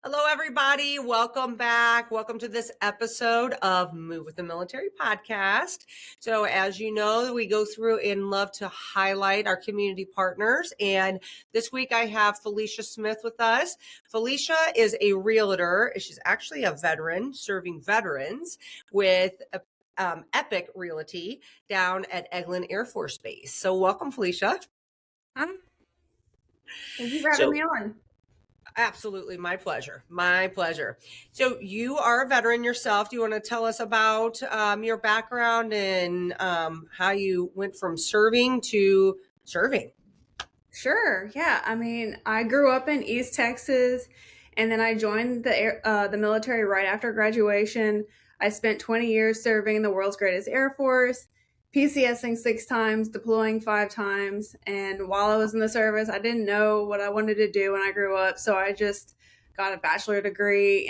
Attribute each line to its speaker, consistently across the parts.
Speaker 1: Hello, everybody. Welcome back. Welcome to this episode of Move with the Military podcast. So as you know, we go through and love to highlight our community partners. And this week I have Felicia Smith with us. Felicia is a realtor. She's actually a veteran serving veterans with Epic Realty down at Eglin Air Force Base. So welcome, Felicia.
Speaker 2: Thank you for having me on.
Speaker 1: Absolutely. My pleasure. My pleasure. So you are a veteran yourself. Do you want to tell us about your background and how you went from serving to serving?
Speaker 2: Sure. Yeah. I mean, I grew up in East Texas, and then I joined the military right after graduation. I spent 20 years serving the world's greatest Air Force, PCSing 6 times, deploying 5 times. And while I was in the service, I didn't know what I wanted to do when I grew up. So I just got a bachelor degree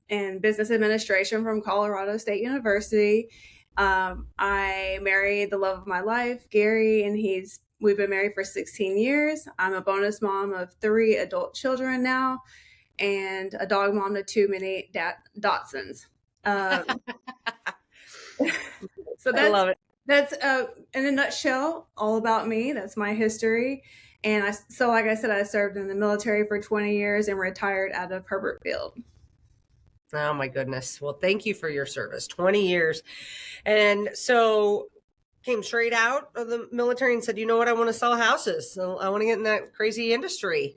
Speaker 2: in business administration from Colorado State University. I married the love of my life, Gary, and we've been married for 16 years. I'm a bonus mom of 3 adult children now, and a dog mom to 2 mini Dachshunds. So
Speaker 1: I love it.
Speaker 2: That's in a nutshell all about me. That's my history. And like I said, I served in the military for 20 years and retired out of Herbert Field.
Speaker 1: Oh my goodness. Well, thank you for your service. 20 years. And so came straight out of the military and said, you know what, I want to sell houses. So I want to get in that crazy industry.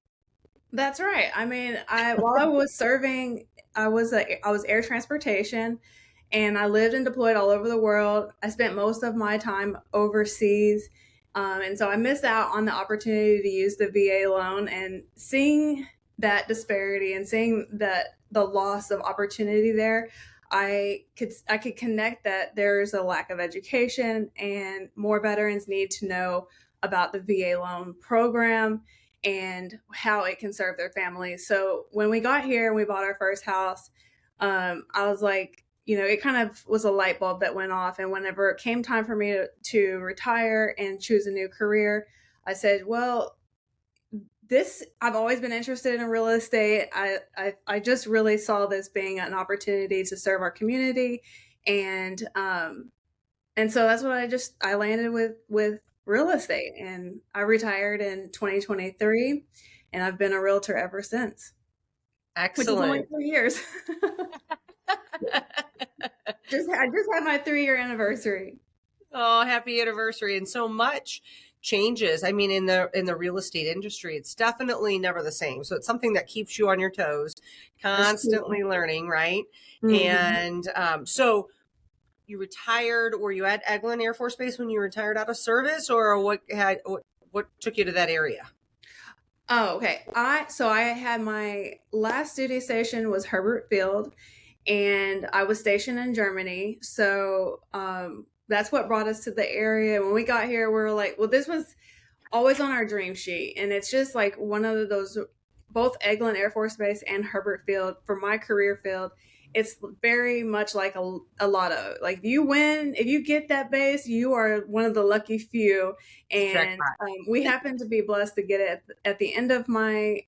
Speaker 2: That's right. I mean, while I was serving, I was air transportation, and I lived and deployed all over the world. I spent most of my time overseas. And so I missed out on the opportunity to use the VA loan, and seeing that disparity and seeing that the loss of opportunity there, I could connect that there's a lack of education and more veterans need to know about the VA loan program and how it can serve their families. So when we got here and we bought our first house, I was like, it kind of was a light bulb that went off. And whenever it came time for me to retire and choose a new career, I said, well, I've always been interested in real estate. I just really saw this being an opportunity to serve our community. And so that's what I landed with real estate, and I retired in 2023, and I've been a realtor ever since.
Speaker 1: Excellent.
Speaker 2: Which is only 3 years. I just had my 3-year anniversary.
Speaker 1: Oh, happy anniversary. And so much changes. I mean, in the real estate industry, it's definitely never the same. So it's something that keeps you on your toes, constantly learning, right? Mm-hmm. And so you retired. Were you at Eglin Air Force Base when you retired out of service, or what took you to that area?
Speaker 2: Oh, okay. I had my last duty station was Herbert Field, and I was stationed in Germany. So that's what brought us to the area. When we got here, we were like, well, this was always on our dream sheet. And it's just like one of those, both Eglin Air Force Base and Herbert Field, for my career field, it's very much like a lotto. Like if you get that base, you are one of the lucky few. And we happened to be blessed to get it at the end of my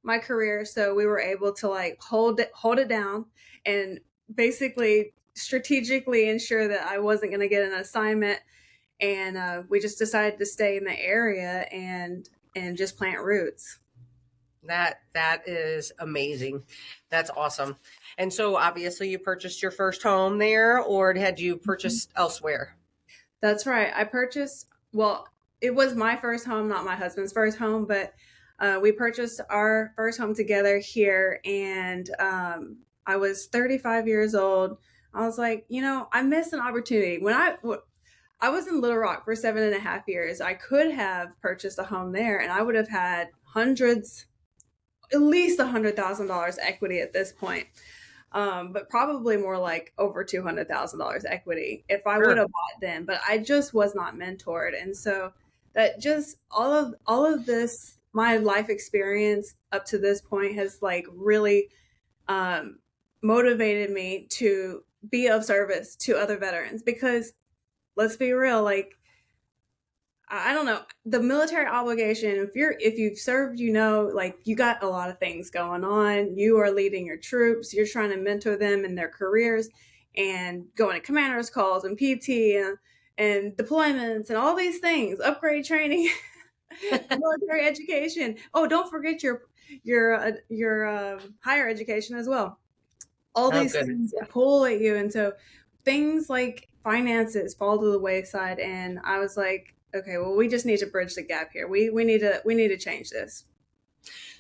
Speaker 2: my career. So we were able to like hold it down and basically strategically ensure that I wasn't going to get an assignment. And we just decided to stay in the area and just plant roots.
Speaker 1: That is amazing. That's awesome. And so obviously you purchased your first home there, or had you purchased elsewhere?
Speaker 2: That's right. It was my first home, not my husband's first home, but we purchased our first home together here. And I was 35 years old. I was like, I missed an opportunity. When I was in Little Rock for 7.5 years, I could have purchased a home there, and I would have had at least $100,000 equity at this point. But probably more like over $200,000 equity if I would have bought then. But I just was not mentored, and so that just all of this, my life experience up to this point has like really motivated me to be of service to other veterans. Because let's be real, like I don't know, the military obligation, if you've served, like you got a lot of things going on. You are leading your troops, you're trying to mentor them in their careers and going to commanders calls and PT and deployments and all these things, upgrade training, military education. Oh, don't forget your higher education as well. All
Speaker 1: Oh,
Speaker 2: these
Speaker 1: goodness.
Speaker 2: things pull at you, and so things like finances fall to the wayside. And I was like, okay, well, we just need to bridge the gap here. We need to change this.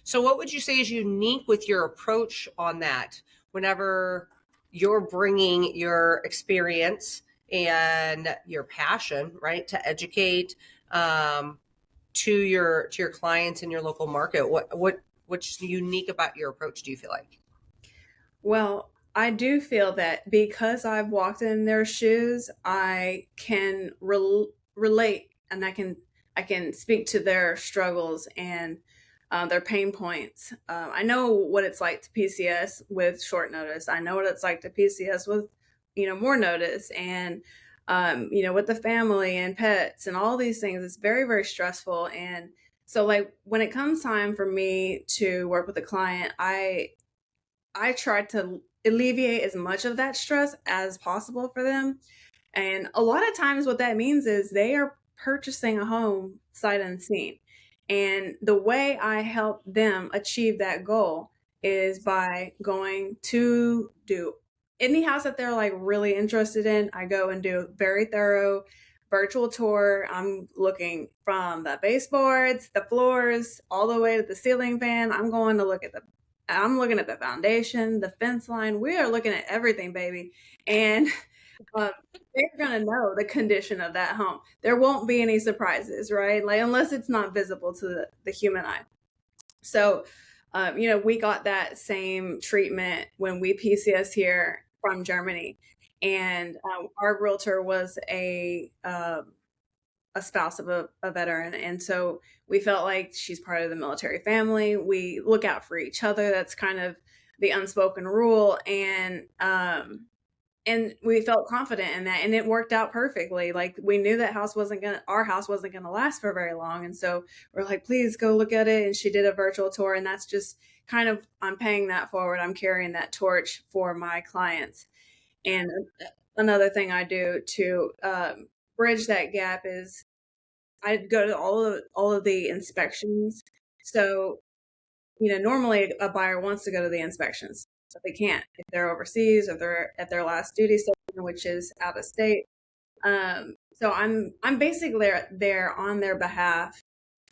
Speaker 1: So, what would you say is unique with your approach on that whenever you're bringing your experience and your passion, right, to educate to your clients in your local market? What's unique about your approach, do you feel like?
Speaker 2: Well, I do feel that because I've walked in their shoes, I can relate, and I can speak to their struggles and their pain points. I know what it's like to PCS with short notice. I know what it's like to PCS with more notice, and with the family and pets and all these things. It's very, very stressful. And so, like, when it comes time for me to work with a client, I try to alleviate as much of that stress as possible for them. And a lot of times, what that means is they are purchasing a home sight unseen. And the way I help them achieve that goal is by going to do any house that they're like really interested in. I go and do a very thorough virtual tour. I'm looking from the baseboards, the floors, all the way to the ceiling fan. I'm looking at the foundation, the fence line. We are looking at everything, baby. And um, they're going to know the condition of that home. There won't be any surprises, right? Like, unless it's not visible to the human eye. So, we got that same treatment when we PCS here from Germany. And our realtor was a spouse of a veteran. And so we felt like she's part of the military family. We look out for each other. That's kind of the unspoken rule. And we felt confident in that, and it worked out perfectly. Like, we knew that our house wasn't gonna last for very long. And so we're like, please go look at it. And she did a virtual tour, and that's just kind of, I'm paying that forward. I'm carrying that torch for my clients. And another thing I do to bridge that gap is I go to all of the inspections. So, normally a buyer wants to go to the inspections, but they can't if they're overseas or they're at their last duty station, which is out of state. So I'm basically there on their behalf,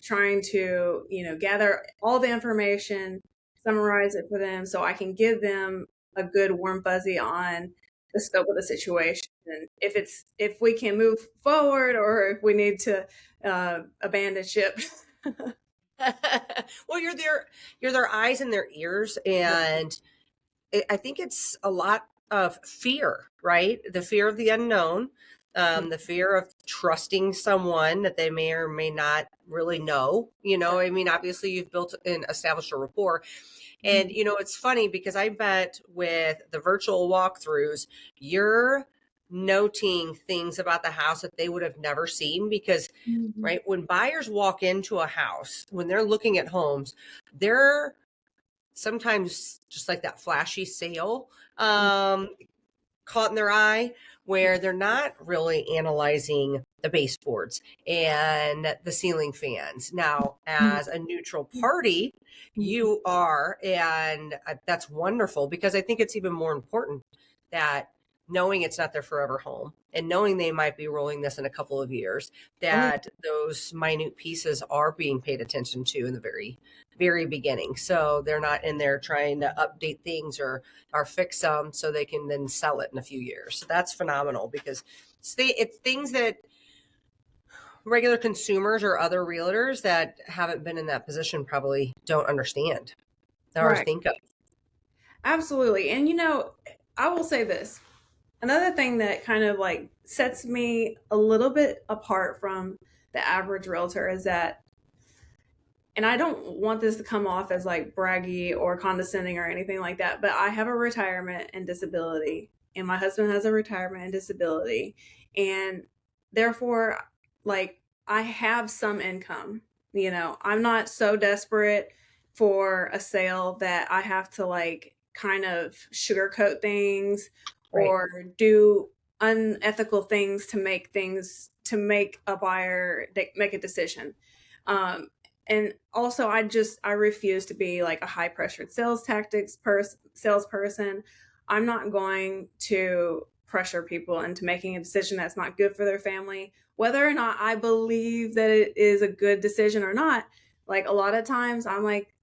Speaker 2: trying to gather all the information, summarize it for them, so I can give them a good warm fuzzy on the scope of the situation, and if we can move forward or if we need to abandon ship.
Speaker 1: Well, you're their eyes and their ears, and I think it's a lot of fear, right? The fear of the unknown, the fear of trusting someone that they may or may not really know. I mean, obviously you've built and established a rapport. And, it's funny because I bet with the virtual walkthroughs, you're noting things about the house that they would have never seen because, right, when buyers walk into a house, when they're looking at homes, they're sometimes just like that flashy sale caught in their eye, where they're not really analyzing the baseboards and the ceiling fans. Now, as a neutral party, you are, and that's wonderful, because I think it's even more important that knowing it's not their forever home and knowing they might be rolling this in a couple of years, that those minute pieces are being paid attention to in the very, very beginning. So they're not in there trying to update things or fix them so they can then sell it in a few years. So that's phenomenal, because it's things that regular consumers or other realtors that haven't been in that position probably don't understand or
Speaker 2: Right.
Speaker 1: think of.
Speaker 2: Absolutely. And I will say this. Another thing that kind of like sets me a little bit apart from the average realtor is that, and I don't want this to come off as like braggy or condescending or anything like that, but I have a retirement and disability, and my husband has a retirement and disability. And therefore, like, I have some income. I'm not so desperate for a sale that I have to like kind of sugarcoat things
Speaker 1: Right.
Speaker 2: or do unethical things to make a buyer make a decision. Um, and also, I refuse to be like a high pressured salesperson. I'm not going to pressure people into making a decision that's not good for their family, whether or not I believe that it is a good decision or not. Like a lot of times I'm like,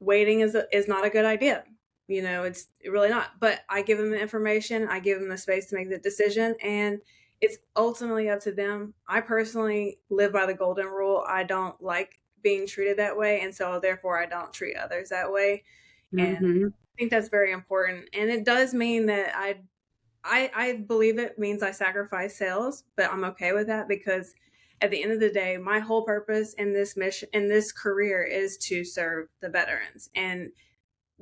Speaker 2: waiting is not a good idea. It's really not. But I give them the information, I give them the space to make the decision, and it's ultimately up to them. I personally live by the golden rule. I don't like being treated that way, and so therefore I don't treat others that way. And
Speaker 1: Mm-hmm.
Speaker 2: I think that's very important. And it does mean that I believe it means I sacrifice sales, but I'm okay with that because at the end of the day, my whole purpose in this career is to serve the veterans and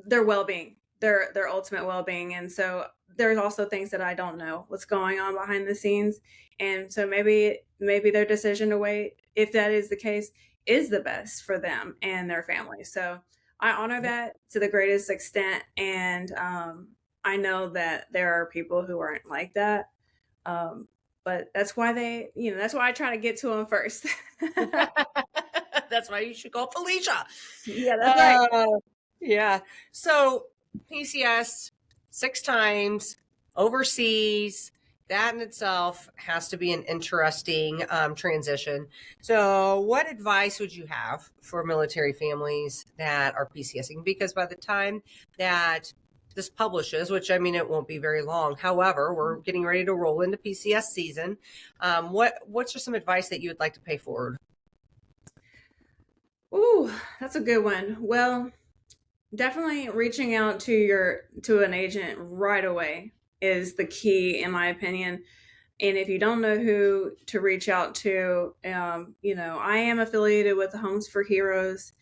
Speaker 2: their well-being, their ultimate well-being. And so there's also things that I don't know what's going on behind the scenes. And so maybe their decision to wait, if that is the case, is the best for them and their family. So I honor that to the greatest extent. And I know that there are people who aren't like that. Um, but that's why I try to get to them first.
Speaker 1: That's why you should call Felicia.
Speaker 2: Yeah, that's right.
Speaker 1: Uh, yeah. So PCS 6 times overseas. That in itself has to be an interesting transition. So, what advice would you have for military families that are PCSing? Because by the time that this publishes, which I mean it won't be very long. However, we're getting ready to roll into PCS season. What's just some advice that you would like to pay forward?
Speaker 2: Ooh, that's a good one. Well, definitely reaching out to an agent right away is the key, in my opinion. And if you don't know who to reach out to, I am affiliated with the Homes for Heroes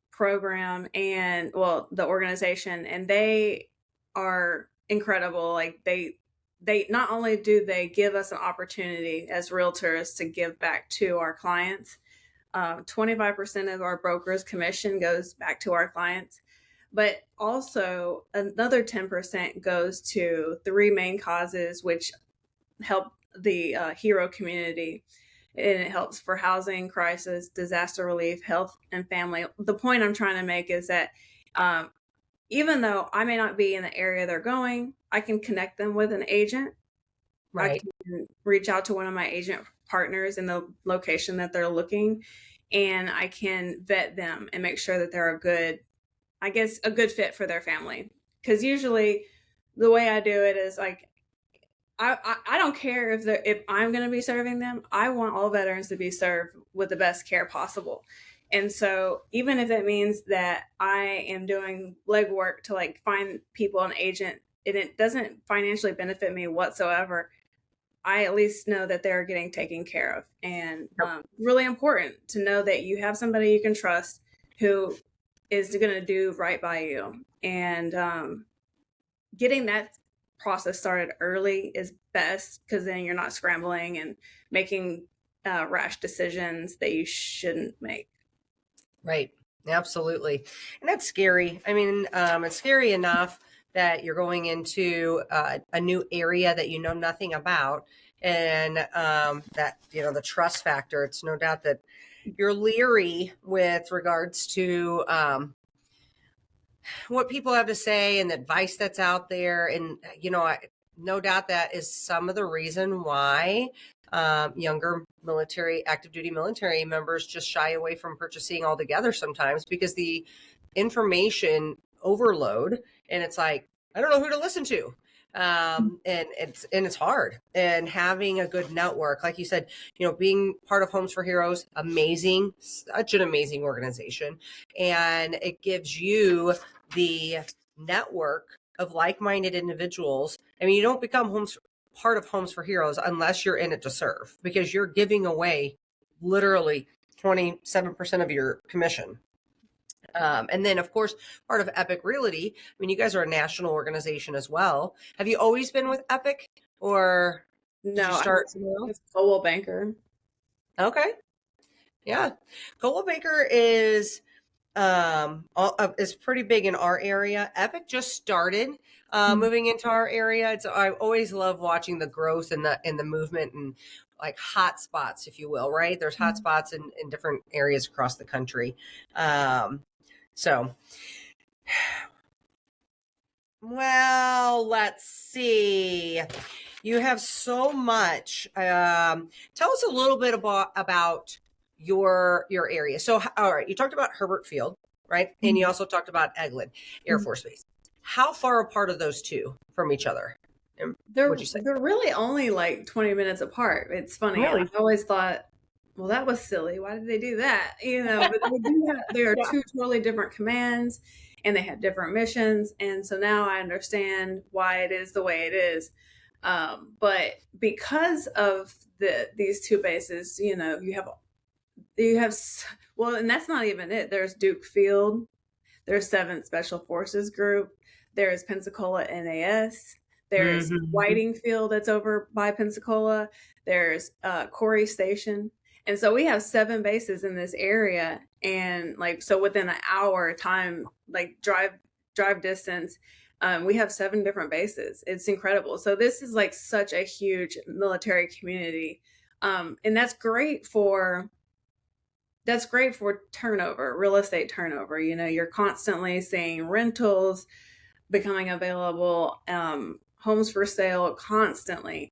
Speaker 2: program and, well, the organization, and they are incredible. Like they not only do they give us an opportunity as realtors to give back to our clients. 25% of our broker's commission goes back to our clients, but also another 10% goes to three main causes which help the hero community. And it helps for housing crisis, disaster relief, health, and family. The point I'm trying to make is that um, even though I may not be in the area they're going, I can connect them with an agent. I
Speaker 1: Right.
Speaker 2: can reach out to one of my agent partners in the location that they're looking, and I can vet them and make sure that they're a good fit for their family. Because usually, the way I do it is like I don't care if I'm going to be serving them. I want all veterans to be served with the best care possible. And so even if it means that I am doing legwork to like find people an agent and it doesn't financially benefit me whatsoever, I at least know that they're getting taken care of. And really important to know that you have somebody you can trust who is going to do right by you. And getting that process started early is best because then you're not scrambling and making rash decisions that you shouldn't make.
Speaker 1: Right. Absolutely. And that's scary. I mean, it's scary enough that you're going into a new area that you know nothing about. And that, the trust factor, it's no doubt that you're leery with regards to what people have to say and the advice that's out there. And, no doubt that is some of the reason why younger active duty military members just shy away from purchasing altogether sometimes because the information overload and it's like, I don't know who to listen to. And it's hard, and having a good network, like you said, being part of Homes for Heroes, amazing, such an amazing organization. And it gives you the network of like-minded individuals. I mean, you don't become part of Homes for Heroes unless you're in it to serve, because you're giving away literally 27% of your commission. And then, of course, part of Epic Realty. I mean, you guys are a national organization as well. Have you always been with Epic, or did
Speaker 2: No,
Speaker 1: you
Speaker 2: I'm
Speaker 1: start somewhere else?
Speaker 2: a Global Banker.
Speaker 1: Okay. Yeah. Coldwell Banker is pretty big in our area. Epic just started moving into our area. I always love watching the growth and the movement and like hot spots, if you will, right? There's hot spots in different areas across the country. So well, let's see. You have so much. Tell us a little bit about your area. So, all right, you talked about Herbert Field, right? And you also talked about Eglin Air Force Base. How far apart are those two from each other? Would you say
Speaker 2: They're really only like 20 minutes apart. It's funny.
Speaker 1: really?
Speaker 2: I always thought, well, that was silly. Why did they do that? But they are
Speaker 1: Yeah.
Speaker 2: two totally different commands and they have different missions. And so now I understand why it is the way it is. But because of these two bases, you have well, and that's not even it. There's Duke Field, there's 7th Special Forces Group, there's Pensacola NAS, there's Whiting Field that's over by Pensacola, there's Corey Station. And so we have 7 bases in this area, and like so within an hour time, like drive distance, we have 7 different bases. It's incredible. So this is like such a huge military community, and that's great for turnover, real estate turnover. You're constantly seeing rentals becoming available, homes for sale constantly,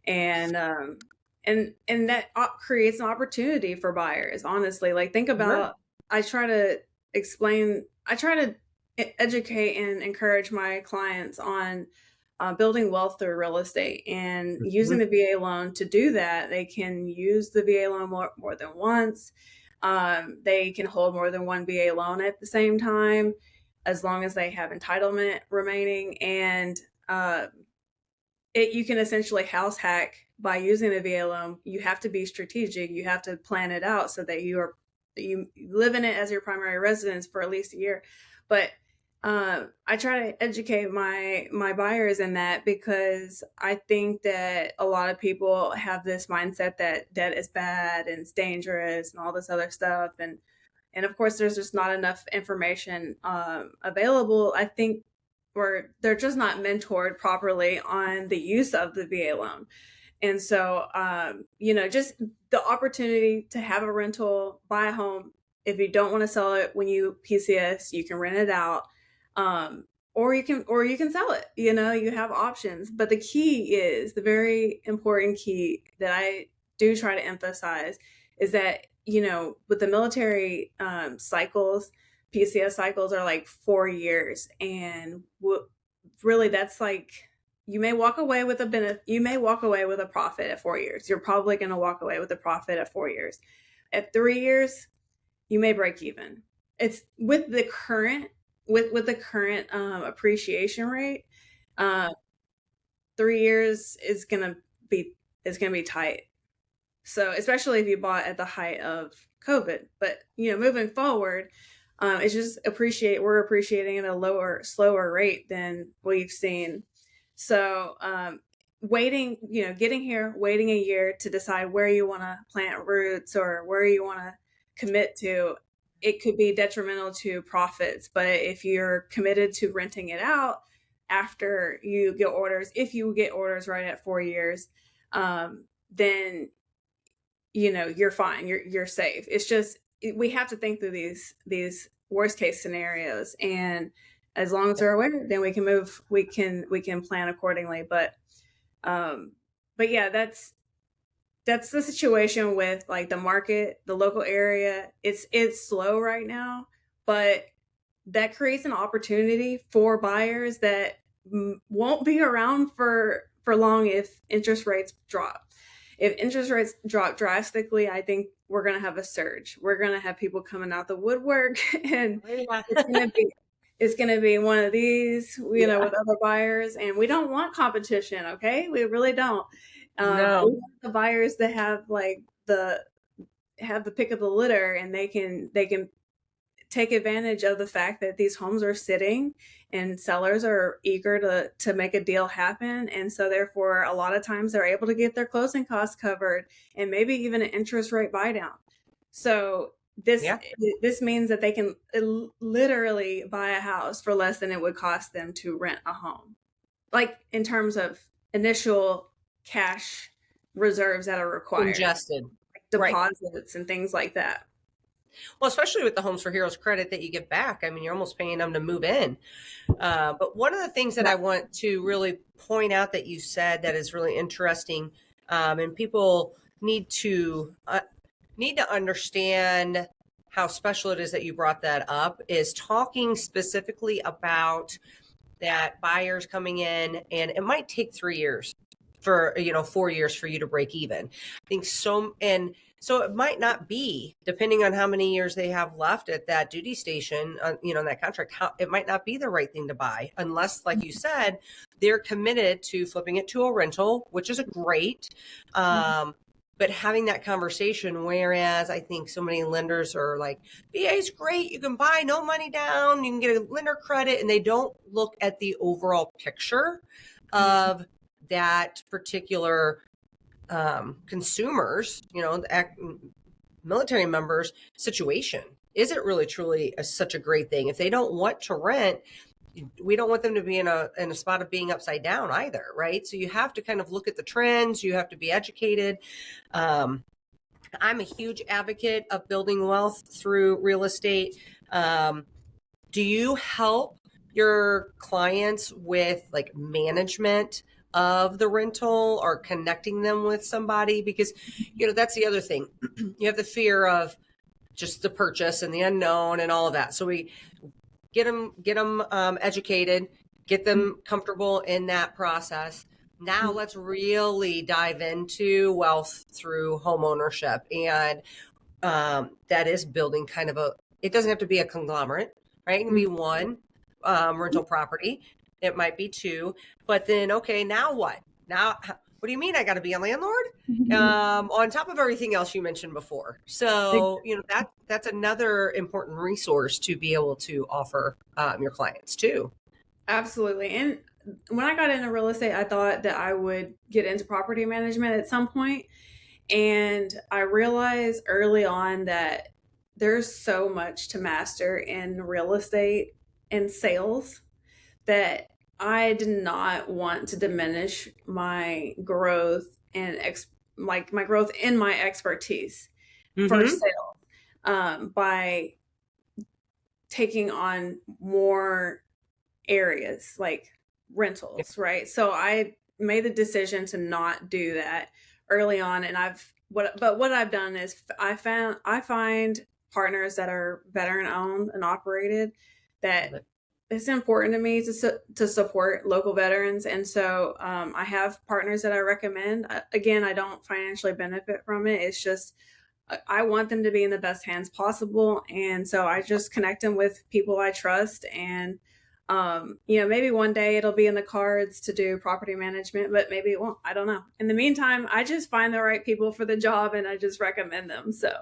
Speaker 2: and that creates an opportunity for buyers. Honestly, like think about. I try to explain. I try to educate and encourage my clients on building wealth through real estate and using the VA loan. To do that, they can use the VA loan more than once. They can hold more than one VA loan at the same time, as long as they have entitlement remaining. And you can essentially house hack by using the VA loan. You have to be strategic. You have to plan it out so that you live in it as your primary residence for at least a year. But I try to educate my buyers in that, because I think that a lot of people have this mindset that debt is bad and it's dangerous and all this other stuff, and of course there's just not enough information available. I think, or they're just not mentored properly on the use of the VA loan. And so, just the opportunity to have a rental, buy a home. If you don't want to sell it when you PCS, you can rent it out, or you can sell it. You have options. But the very important key that I do try to emphasize is that with the military cycles, PCS cycles are like 4 years, and really that's like, you may walk away with a profit at 4 years. You're probably going to walk away with a profit at 4 years. At 3 years, you may break even. It's with the current appreciation rate. 3 years is going to be tight. So especially if you bought at the height of COVID. But moving forward, it's just we're appreciating at a slower rate than we've seen. So waiting a year to decide where you want to plant roots or where you want to commit to, it could be detrimental to profits. But if you're committed to renting it out after you get orders, if you get orders right at 4 years, then you're fine. You're safe. It's just, we have to think through these worst case scenarios, and as long as we're aware, then we can move. We can plan accordingly. But yeah, that's the situation with like the market, the local area. It's slow right now, but that creates an opportunity for buyers that won't be around for long if interest rates drop. If interest rates drop drastically, I think we're going to have a surge. We're going to have people coming out the woodwork, and it's going to be one of these, with other buyers, and we don't want competition. Okay. We really don't.
Speaker 1: No.
Speaker 2: We want the buyers that have like the pick of the litter, and they can take advantage of the fact that these homes are sitting and sellers are eager to make a deal happen. And so therefore, a lot of times they're able to get their closing costs covered and maybe even an interest rate buy down. So
Speaker 1: Yeah.
Speaker 2: this means that they can literally buy a house for less than it would cost them to rent a home. Like in terms of initial cash reserves that are required,
Speaker 1: Ingested.
Speaker 2: like
Speaker 1: Right.
Speaker 2: deposits and things like that.
Speaker 1: Well, especially with the Homes for Heroes credit that you get back. I mean, you're almost paying them to move in. But one of the things that I want to really point out that you said that is really interesting, and people need to understand how special it is that you brought that up, is talking specifically about that buyers coming in, and it might take 3 years for 4 years for you to break even. I think so. And so it might not be, depending on how many years they have left at that duty station, in that contract, it might not be the right thing to buy unless, like you said, they're committed to flipping it to a rental, which is a great. But having that conversation, whereas I think so many lenders are like, VA is great, you can buy no money down, you can get a lender credit, and they don't look at the overall picture of that particular consumers, military members situation. Is it really truly such a great thing? If they don't want to rent, we don't want them to be in a spot of being upside down either, right? So you have to kind of look at the trends. You have to be educated. I'm a huge advocate of building wealth through real estate. Do you help your clients with like management of the rental or connecting them with somebody? Because, that's the other thing. You have the fear of just the purchase and the unknown and all of that. So we get them educated, get them comfortable in that process. Now let's really dive into wealth through home ownership. And that is building kind of it doesn't have to be a conglomerate, right? It can be one rental property. It might be two, but then, okay, now what? Now, what do you mean I got to be a landlord? On top of everything else you mentioned before. So, that's another important resource to be able to offer your clients too.
Speaker 2: Absolutely. And when I got into real estate, I thought that I would get into property management at some point. And I realized early on that there's so much to master in real estate and sales that I did not want to diminish my growth and my growth in my expertise for sales by taking on more areas like rentals, right? So I made the decision to not do that early on, and what I've done is I find partners that are veteran owned and operated that it's important to me to support local veterans, and so I have partners that I recommend. Again, I don't financially benefit from it. It's just I want them to be in the best hands possible, and so I just connect them with people I trust. And maybe one day it'll be in the cards to do property management, but maybe it won't. I don't know. In the meantime, I just find the right people for the job, and I just recommend them. So.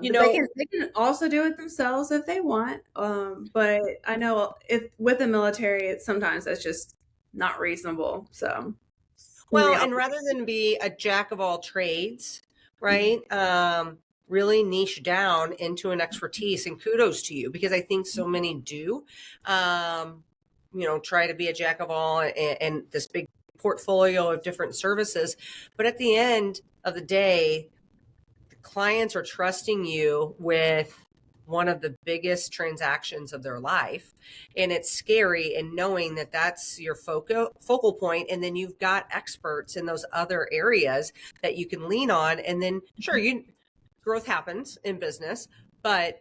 Speaker 2: They can also do it themselves if they want. But I know with the military, sometimes that's just not reasonable. So,
Speaker 1: well, and rather than be a jack of all trades, right? Really niche down into an expertise, and kudos to you, because I think so many do, try to be a jack of all and this big portfolio of different services. But at the end of the day, clients are trusting you with one of the biggest transactions of their life. And it's scary in knowing that that's your focal point. And then you've got experts in those other areas that you can lean on. And then sure, growth happens in business, but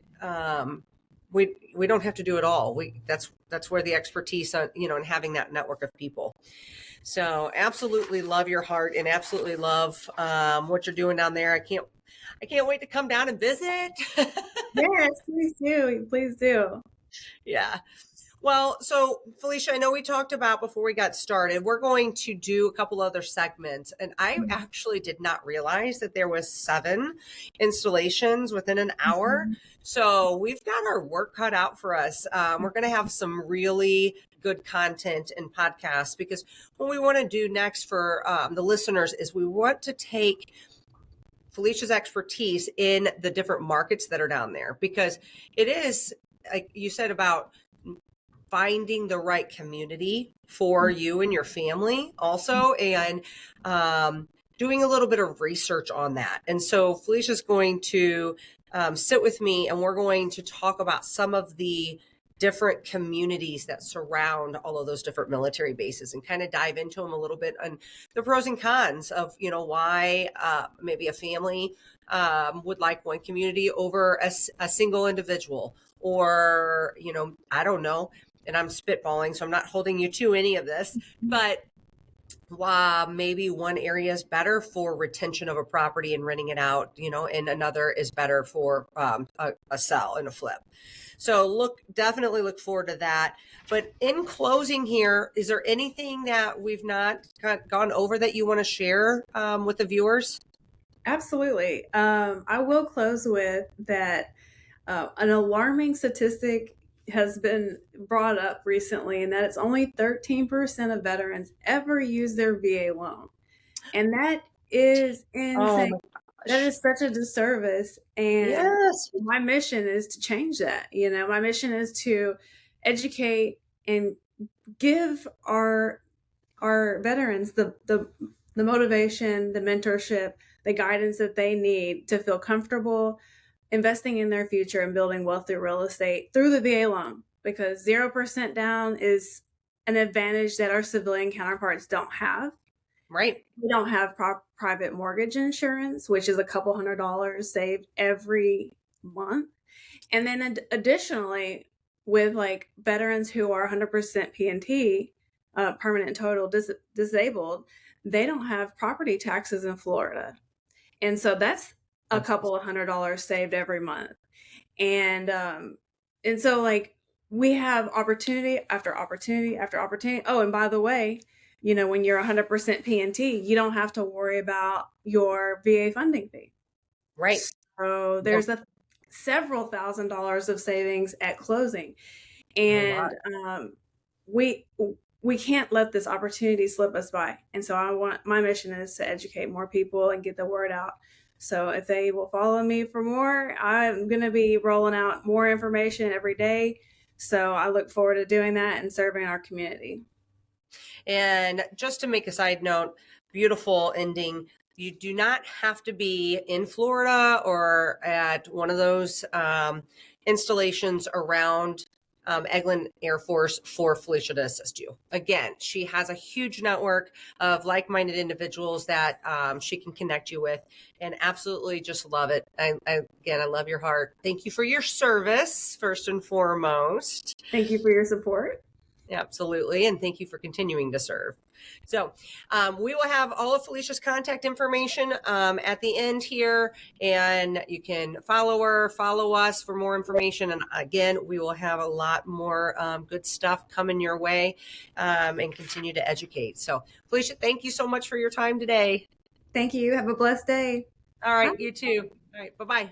Speaker 1: we don't have to do it all. That's where the expertise on, and having that network of people. So absolutely love your heart and absolutely love what you're doing down there. I can't wait to come down and visit.
Speaker 2: Yes, please do. Please do.
Speaker 1: Yeah. Well, so Felicia, I know we talked about before we got started, we're going to do a couple other segments. And I actually did not realize that there was 7 installations within an hour. So we've got our work cut out for us. We're going to have some really good content and podcasts, because what we want to do next for the listeners is we want to take Felicia's expertise in the different markets that are down there, because it is, like you said, about finding the right community for you and your family also, and doing a little bit of research on that. And so Felicia's going to sit with me, and we're going to talk about some of the different communities that surround all of those different military bases, and kind of dive into them a little bit, and the pros and cons of, why maybe a family would like one community over a single individual, or, I don't know. And I'm spitballing, so I'm not holding you to any of this, but maybe one area is better for retention of a property and renting it out, and another is better for a sell and a flip. So definitely look forward to that. But in closing here, is there anything that we've not gone over that you want to share with the viewers?
Speaker 2: Absolutely. I will close with that. An alarming statistic has been brought up recently, and that it's only 13% of veterans ever use their VA loan. And that is insane. That is such a disservice. And
Speaker 1: yes,
Speaker 2: my mission is to change that. My mission is to educate and give our veterans the motivation, the mentorship, the guidance that they need to feel comfortable investing in their future and building wealth through real estate through the VA loan, because 0% down is an advantage that our civilian counterparts don't have.
Speaker 1: Right.
Speaker 2: We don't have private mortgage insurance, which is a couple $100 saved every month. And then additionally, with like veterans who are 100% PNT, permanent and total disabled, they don't have property taxes in Florida. And so that's a couple of $100 saved every month. And so like we have opportunity after opportunity after opportunity. Oh, and by the way, when you're 100% PNT, you don't have to worry about your VA funding fee.
Speaker 1: Right.
Speaker 2: So there's several $1,000s of savings at closing. And we can't let this opportunity slip us by. And so my mission is to educate more people and get the word out. So if they will follow me for more, I'm going to be rolling out more information every day. So I look forward to doing that and serving our community.
Speaker 1: And just to make a side note, beautiful ending. You do not have to be in Florida or at one of those installations around Eglin Air Force for Felicia to assist you. Again, she has a huge network of like-minded individuals that she can connect you with, and absolutely just love it. I love your heart. Thank you for your service, first and foremost.
Speaker 2: Thank you for your support.
Speaker 1: Absolutely. And thank you for continuing to serve. So we will have all of Felicia's contact information at the end here, and you can follow her, follow us for more information. And again, we will have a lot more good stuff coming your way and continue to educate. So Felicia, thank you so much for your time today.
Speaker 2: Thank you. Have a blessed day.
Speaker 1: All right.
Speaker 2: Bye.
Speaker 1: You too. All right. Bye-bye.